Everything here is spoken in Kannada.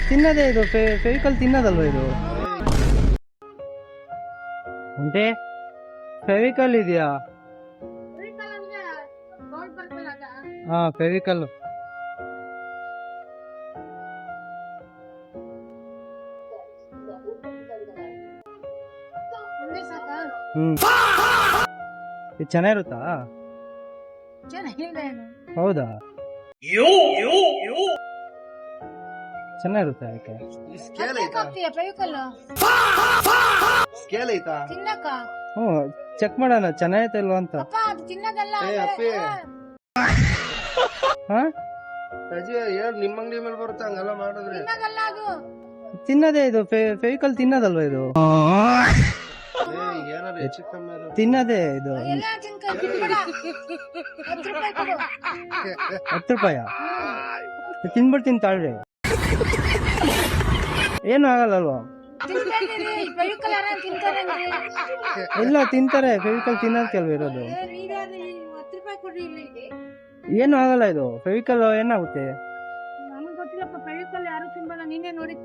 ತಿನ್ನದೇ ಇದು ಫೆವಿಕಲ್ ತಿನ್ನೋದಲ್ವ ಇದು అంటే ಫೆವಿಕಲ್ ಇದೆಯಾ ಫೆವಿಕಲ್ ಇದು ಚೆನ್ನಾಗಿರುತ್ತಾ ಹೌದಾ ಚೆನ್ನಾಗಿರುತ್ತೆ ಯಾಕೆ ಹ್ಞೂ ಚೆಕ್ ಮಾಡೋಣ ಚೆನ್ನಾಗೈತೆ ಇಲ್ವಾ ಅಂತ ನಿಮ್ಮಂಗಡಿ ಮೇಲೆ ಬರುತ್ತೆ ಹಂಗೆಲ್ಲ ಮಾಡಿದ್ರೆ ತಿನ್ನದೇ ಇದು ಫೆವಿಕಲ್ ತಿನ್ನೋದಲ್ವ ಇದು ತಿನ್ನದೇ ಇದು 10 ರೂಪಾಯ ತಿನ್ಬಿಡ್ತೀನಿ ತಾಳ್ರಿ ಏನು ಆಗಲ್ಲಲ್ವಾ ಇಲ್ಲ ತಿಂತಾರೆ ಫೆವಿಕಲ್ ತಿನ್ನೋದ್ ಕೆಲ್ವ ಇರೋದು ಏನು ಆಗಲ್ಲ ಇದು ಫೆವಿಕಲ್ ಏನಾಗುತ್ತೆ ನನಗೆ ಗೊತ್ತಿಲ್ಲಪ್ಪ ಫೆವಿಕಲ್ ಯಾರು ತಿನ್ಬಲ್ಲ ನೀನೇ ನೋಡಿದ್